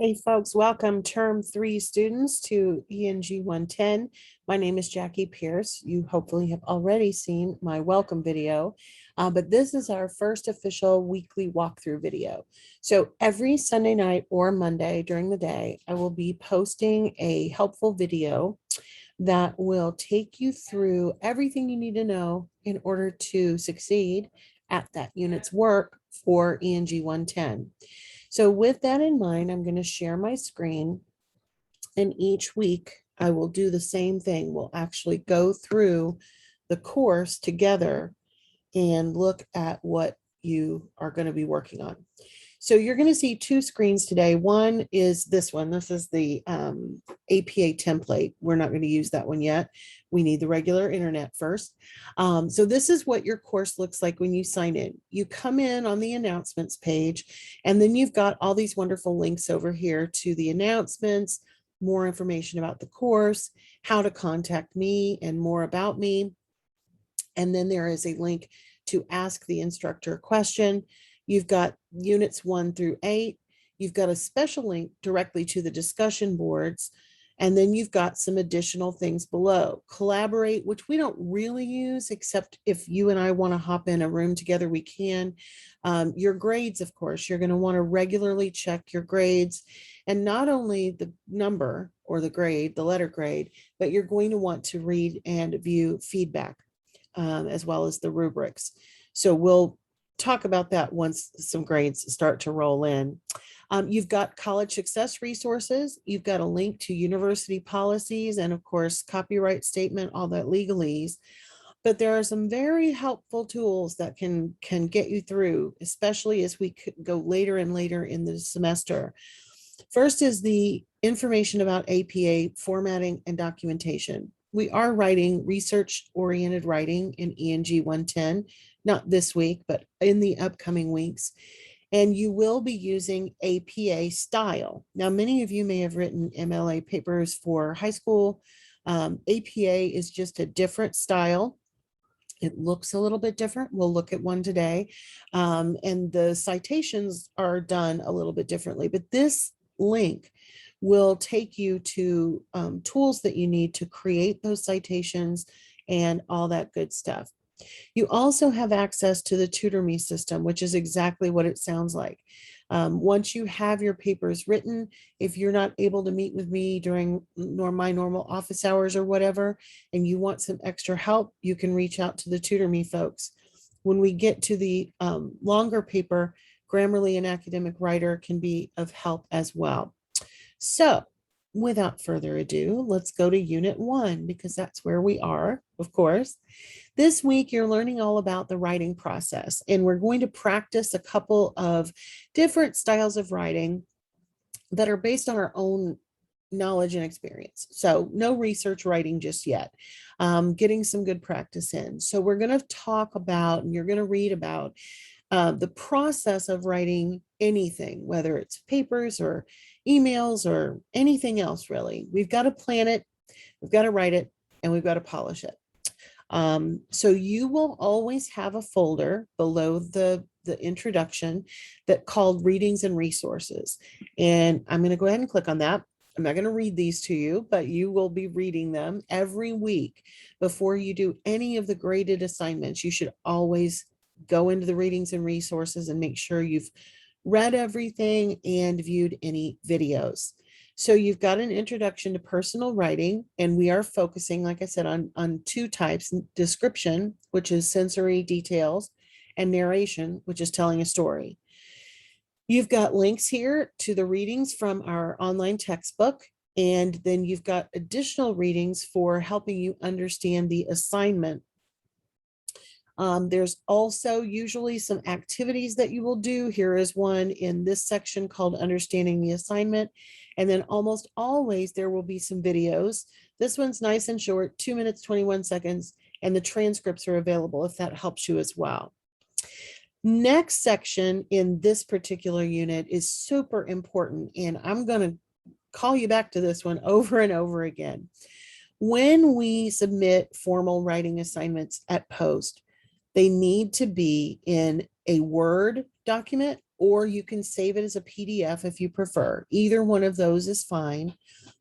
Hey folks, welcome Term 3 students to ENG 110. My name is Jackie Pierce. You hopefully have already seen my welcome video, but this is our first official weekly walkthrough video. So every Sunday night or Monday during the day, I will be posting a helpful video that will take you through everything you need to know in order to succeed at that unit's work for ENG 110. So with that in mind, I'm going to share my screen, and each week I will do the same thing. We'll actually go through the course together and look at what you are going to be working on. So you're going to see two screens today. One is this one. This is the APA template. We're not going to use that one yet. We need the regular internet first. So this is what your course looks like when you sign in. You come in on the announcements page, and then you've got all these wonderful links over here to the announcements, more information about the course, how to contact me, and more about me. And then there is a link to ask the instructor a question. You've got units 1 through 8. You've got a special link directly to the discussion boards. And then you've got some additional things below. Collaborate, which we don't really use, except if you and I want to hop in a room together, we can. Your grades, of course, you're going to want to regularly check your grades. And not only the number or the grade, the letter grade, but you're going to want to read and view feedback, as well as the rubrics. So we'll talk about that once some grades start to roll in. You've got college success resources. You've got a link to university policies and, of course, copyright statement, all that legalese. But there are some very helpful tools that can get you through, especially as we go later and later in the semester. First is the information about APA formatting and documentation. We are writing research-oriented writing in ENG 110, not this week, but in the upcoming weeks. And you will be using APA style. Now, many of you may have written MLA papers for high school. APA is just a different style. It looks a little bit different. We'll look at one today. And the citations are done a little bit differently, but this link will take you to tools that you need to create those citations and all that good stuff. You also have access to the TutorMe system, which is exactly what it sounds like. Once you have your papers written, if you're not able to meet with me during my normal office hours or whatever, and you want some extra help, you can reach out to the TutorMe folks. When we get to the longer paper, Grammarly and Academic Writer can be of help as well. So without further ado, let's go to Unit 1, because that's where we are, of course. This week, you're learning all about the writing process, and we're going to practice a couple of different styles of writing that are based on our own knowledge and experience. So no research writing just yet, getting some good practice in. So we're going to talk about, and you're going to read about the process of writing anything, whether it's papers or emails or anything else, really. We've got to plan it, we've got to write it, and we've got to polish it. So you will always have a folder below the introduction that called readings and resources. And I'm going to go ahead and click on that. I'm not going to read these to you, but you will be reading them every week. Before you do any of the graded assignments, you should always go into the readings and resources and make sure you've read everything and viewed any videos. So you've got an introduction to personal writing, and we are focusing, like I said, on two types: description, which is sensory details, and narration, which is telling a story. You've got links here to the readings from our online textbook, and then you've got additional readings for helping you understand the assignment. There's also usually some activities that you will do. Here is one in this section called Understanding the Assignment. And then almost always there will be some videos. This one's nice and short, 2 minutes, 21 seconds, and the transcripts are available if that helps you as well. Next section in this particular unit is super important, and I'm going to call you back to this one over and over again. When we submit formal writing assignments at Post, they need to be in a Word document or you can save it as a PDF if you prefer. Either one of those is fine.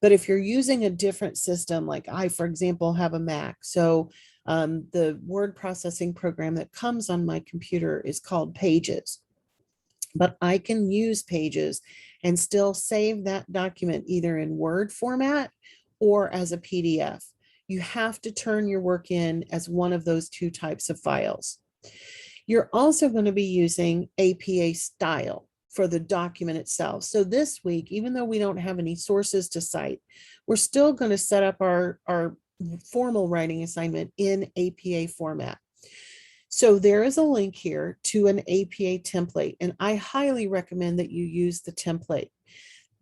But if you're using a different system, like I, for example, have a Mac, so the word processing program that comes on my computer is called Pages. But I can use Pages and still save that document either in Word format or as a PDF. You have to turn your work in as one of those two types of files. You're also going to be using APA style for the document itself. So this week, even though we don't have any sources to cite, we're still going to set up our formal writing assignment in APA format. So there is a link here to an APA template, and I highly recommend that you use the template.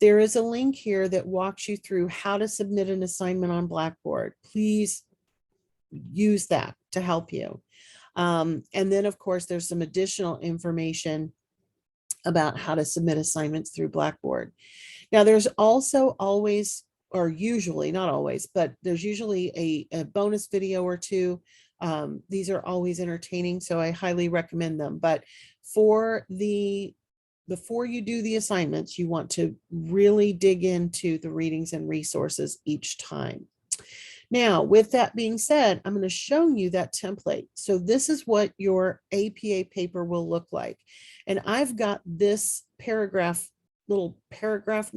There is a link here that walks you through how to submit an assignment on Blackboard. Please use that to help you. And then, of course, there's some additional information about how to submit assignments through Blackboard. Now, there's also always, or usually, not always, but there's usually a bonus video or two. These are always entertaining, so I highly recommend them. But before you do the assignments, you want to really dig into the readings and resources each time. Now, with that being said, I'm going to show you that template. So this is what your APA paper will look like. And I've got this little paragraph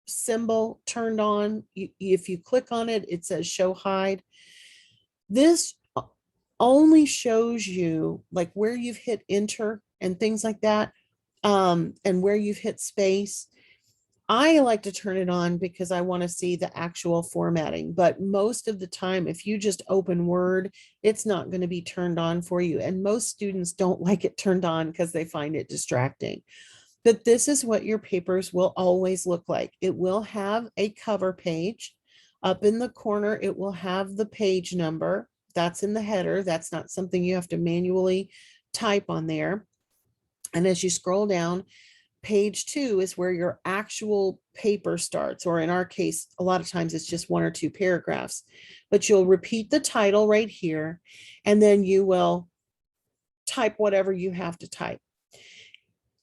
symbol turned on. If you click on it, it says show hide. This only shows you like where you've hit enter and things like that, and where you've hit space. I like to turn it on because I want to see the actual formatting, but most of the time, if you just open Word, it's not going to be turned on for you. And most students don't like it turned on because they find it distracting. But this is what your papers will always look like. It will have a cover page. Up in the corner, it will have the page number. That's in the header. That's not something you have to manually type on there. And as you scroll down, page 2 is where your actual paper starts, or in our case, a lot of times it's just 1 or 2 paragraphs, but you'll repeat the title right here, and then you will type whatever you have to type.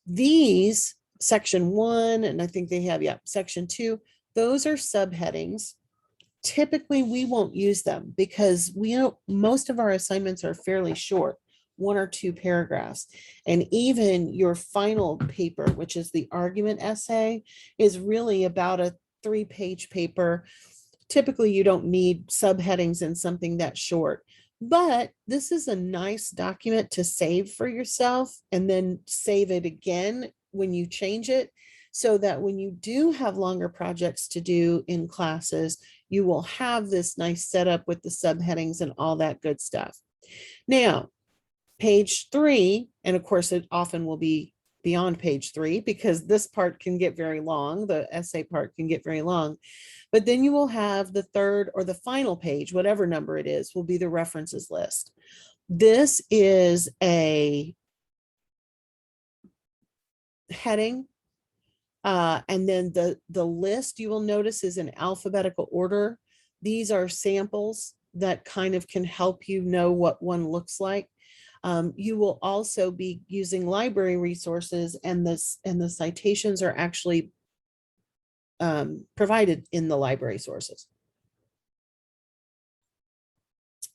These, section 1, and I think they have, section 2, those are subheadings. Typically, we won't use them because most of our assignments are fairly short, 1 or 2 paragraphs. And even your final paper, which is the argument essay, is really about a 3-page paper. Typically, you don't need subheadings in something that short, but this is a nice document to save for yourself and then save it again when you change it, so that when you do have longer projects to do in classes, you will have this nice setup with the subheadings and all that good stuff. Now, page 3, and of course it often will be beyond page 3 because this part can get very long, the essay part can get very long, but then you will have the third or the final page, whatever number it is, will be the references list. This is a heading, and then the list, you will notice, is in alphabetical order. These are samples that kind of can help you know what one looks like. You will also be using library resources, and the citations are actually provided in the library sources.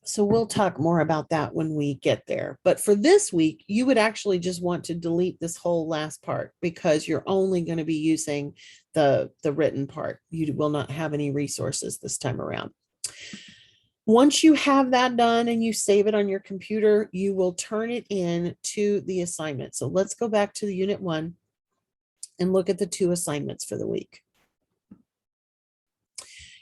So we'll talk more about that when we get there. But for this week, you would actually just want to delete this whole last part because you're only going to be using the written part. You will not have any resources this time around. Once you have that done and you save it on your computer, you will turn it in to the assignment. So let's go back to the Unit 1 and look at the 2 assignments for the week.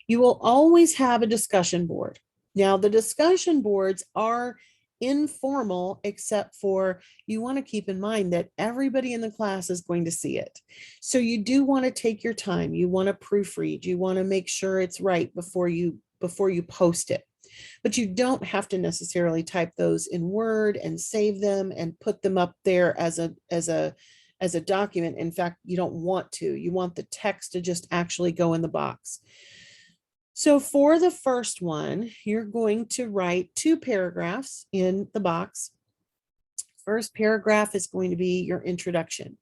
You will always have a discussion board. Now, the discussion boards are informal, except for you want to keep in mind that everybody in the class is going to see it. So you do want to take your time. You want to proofread. You want to make sure it's right before you post it. But you don't have to necessarily type those in Word and save them and put them up there as a document. In fact, you don't want to. You want the text to just actually go in the box. So for the first one, you're going to write 2 paragraphs in the box First paragraph is going to be your introduction.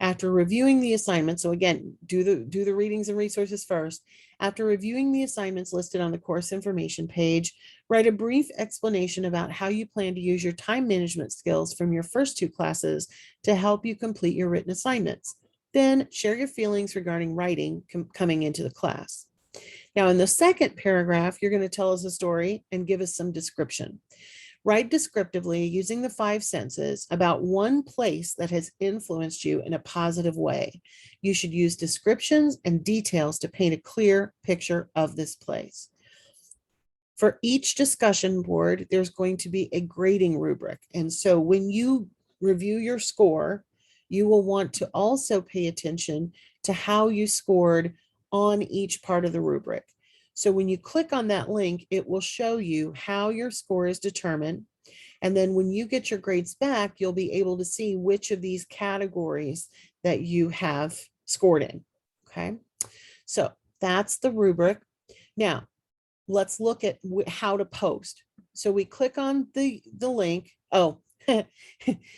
After reviewing the assignment, so again, do the readings and resources first. After reviewing the assignments listed on the course information page, write a brief explanation about how you plan to use your time management skills from your first two classes to help you complete your written assignments. Then share your feelings regarding writing coming into the class. Now, in the second paragraph, you're going to tell us a story and give us some description. Write descriptively using the 5 senses about one place that has influenced you in a positive way. You should use descriptions and details to paint a clear picture of this place. For each discussion board, there's going to be a grading rubric. And so when you review your score, you will want to also pay attention to how you scored on each part of the rubric. So when you click on that link, it will show you how your score is determined. And then when you get your grades back, you'll be able to see which of these categories that you have scored in. Okay, so that's the rubric. Now, let's look at how to post. So we click on the link. Oh,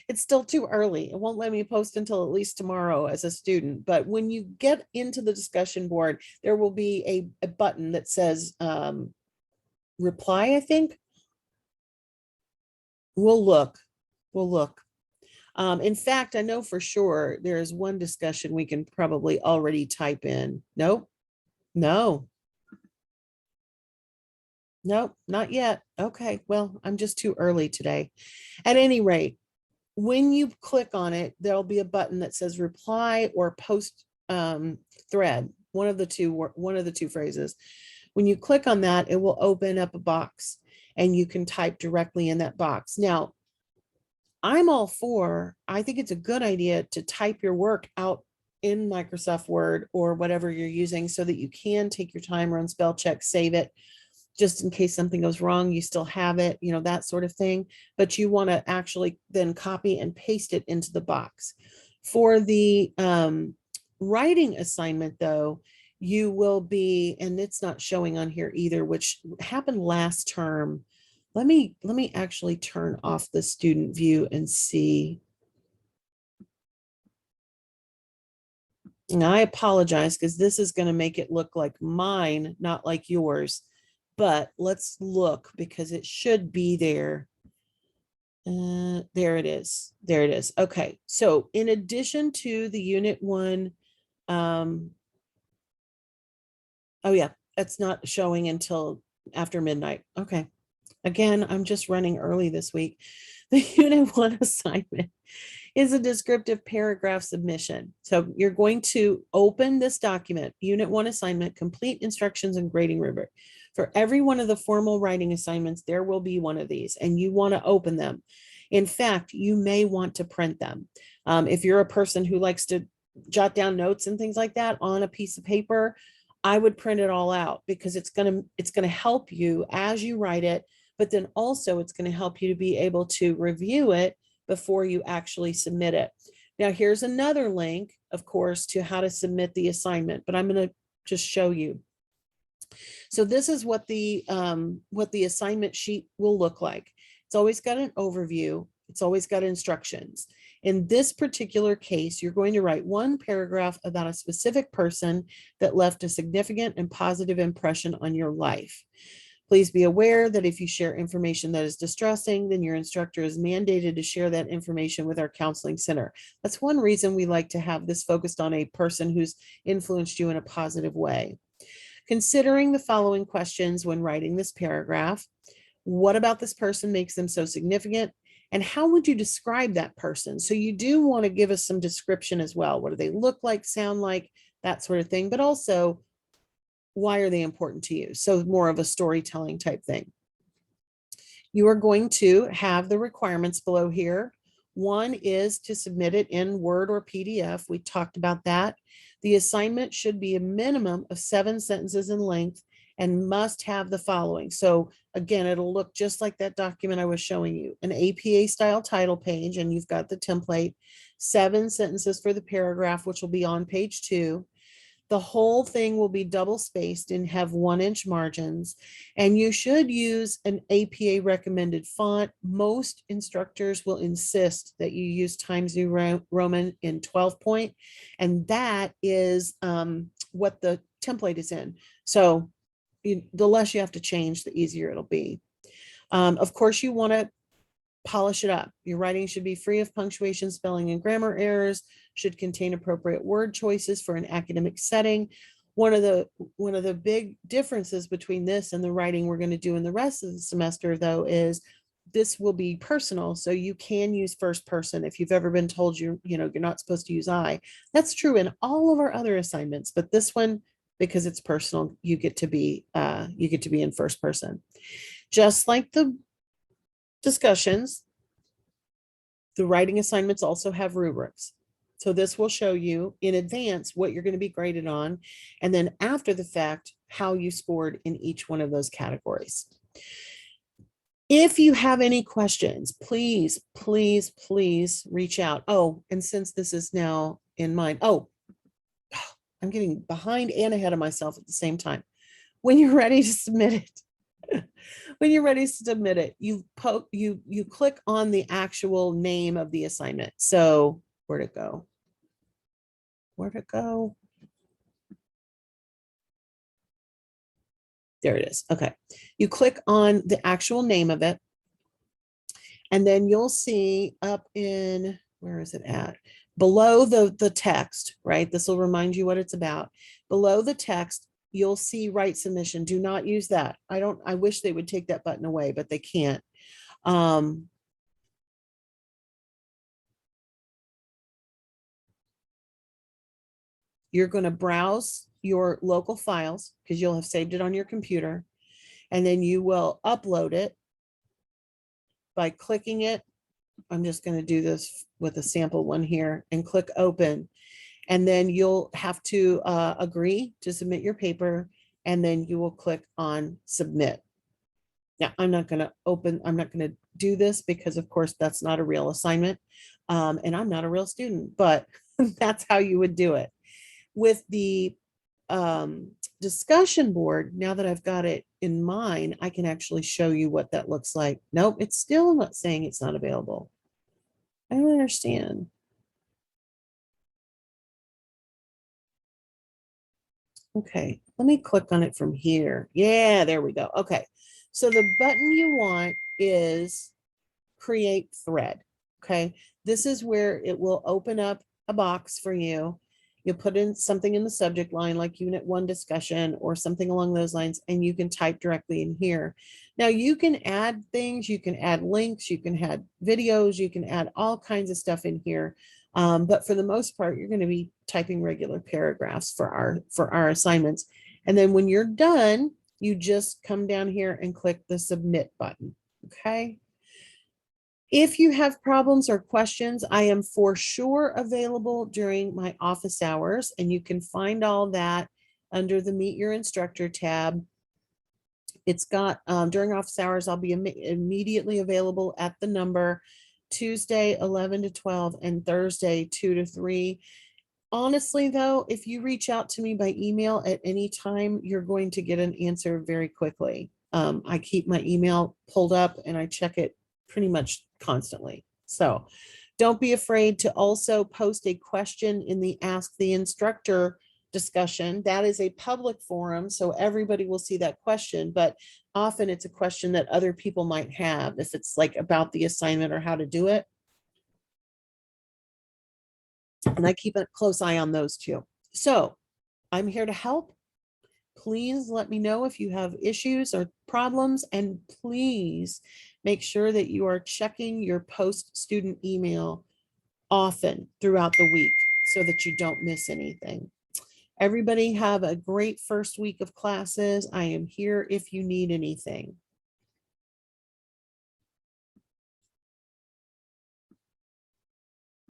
it's still too early. It won't let me post until at least tomorrow as a student. But when you get into the discussion board, there will be a button that says reply, I think. We'll look. In fact, I know for sure there's one discussion we can probably already type in. Nope. No, not yet. Okay, well, I'm just too early today. At any rate, when you click on it, there'll be a button that says reply or post thread, one of the two phrases. When you click on that, it will open up a box and you can type directly in that box. Now, I think it's a good idea to type your work out in Microsoft Word or whatever you're using so that you can take your time, run spell check, save it, just in case something goes wrong, you still have it, that sort of thing. But you want to actually then copy and paste it into the box. For the writing assignment, though, you will be, and it's not showing on here either, which happened last term. Let me actually turn off the student view and see. And I apologize because this is going to make it look like mine, not like yours. But let's look because it should be there. There it is. There it is. Okay. So in addition to the Unit 1, oh yeah, that's not showing until after midnight. Okay. Again, I'm just running early this week. The Unit 1 assignment is a descriptive paragraph submission. So you're going to open this document, Unit 1 assignment, complete instructions and grading rubric. For every one of the formal writing assignments, there will be one of these, and you want to open them. In fact, you may want to print them. If you're a person who likes to jot down notes and things like that on a piece of paper, I would print it all out because it's going to help you as you write it, but then also it's going to help you to be able to review it before you actually submit it. Now, here's another link, of course, to how to submit the assignment, but I'm going to just show you. So this is what the assignment sheet will look like. It's always got an overview. It's always got instructions. In this particular case, you're going to write one paragraph about a specific person that left a significant and positive impression on your life. Please be aware that if you share information that is distressing, then your instructor is mandated to share that information with our counseling center. That's one reason we like to have this focused on a person who's influenced you in a positive way. Considering the following questions when writing this paragraph: what about this person makes them so significant? And how would you describe that person? So you do want to give us some description as well. What do they look like, sound like, that sort of thing, but also why are they important to you? So more of a storytelling type thing. You are going to have the requirements below here. One is to submit it in Word or PDF. We talked about that. The assignment should be a minimum of 7 sentences in length and must have the following. So again, it'll look just like that document I was showing you: an APA style title page, and you've got the template, 7 sentences for the paragraph, which will be on page 2. The whole thing will be double spaced and have 1-inch margins. And you should use an APA recommended font. Most instructors will insist that you use Times New Roman in 12 point. And that is what the template is in. So the less you have to change, the easier it'll be. Of course, you want to polish it up. Your writing should be free of punctuation, spelling, and grammar errors, should contain appropriate word choices for an academic setting. One of the big differences between this and the writing we're going to do in the rest of the semester, though, is this will be personal. So you can use first person. If you've ever been told you're not supposed to use I, that's true in all of our other assignments, but this one, because it's personal, you get to be in first person. Just like the discussions, the writing assignments also have rubrics. So this will show you in advance what you're going to be graded on, and then after the fact, how you scored in each one of those categories. If you have any questions, please, please, please reach out. Oh, and since this is now in mine, I'm getting behind and ahead of myself at the same time. When you're ready to submit it, you click on the actual name of the assignment. So where'd it go? There it is. Okay. You click on the actual name of it, and then you'll see up in, where is it at? Below the text, right? This will remind you what it's about. Below the text, you'll see write submission. Do not use that. I wish they would take that button away, but they can't. You're going to browse your local files because you'll have saved it on your computer, and then you will upload it by clicking it. I'm just going to do this with a sample one here and click open. And then you'll have to agree to submit your paper, and then you will click on submit. Now, I'm not going to do this because, of course, that's not a real assignment. And I'm not a real student, but that's how you would do it. With the discussion board, now that I've got it in mind, I can actually show you what that looks like. Nope, it's still not saying it's not available. I don't understand. Okay, let me click on it from here. Yeah, there we go. Okay, so the button you want is create thread. Okay, this is where it will open up a box for you. You'll put in something in the subject line like Unit 1 discussion or something along those lines, and you can type directly in here. Now you can add things, you can add links, you can add videos, you can add all kinds of stuff in here. But for the most part, you're going to be typing regular paragraphs for our assignments. And then when you're done, you just come down here and click the submit button. Okay. If you have problems or questions, I am for sure available during my office hours, and you can find all that under the Meet Your Instructor tab. It's got during office hours, I'll be immediately available at the number Tuesday 11 to 12 and Thursday 2 to 3. Honestly, though, if you reach out to me by email at any time, you're going to get an answer very quickly. I keep my email pulled up and I check it pretty much constantly. So don't be afraid to also post a question in the Ask the Instructor discussion. That is a public forum, so everybody will see that question, but often it's a question that other people might have if it's like about the assignment or how to do it. And I keep a close eye on those too. So I'm here to help. Please let me know if you have issues or problems, and please make sure that you are checking your post-student email often throughout the week so that you don't miss anything. Everybody have a great first week of classes. I am here if you need anything.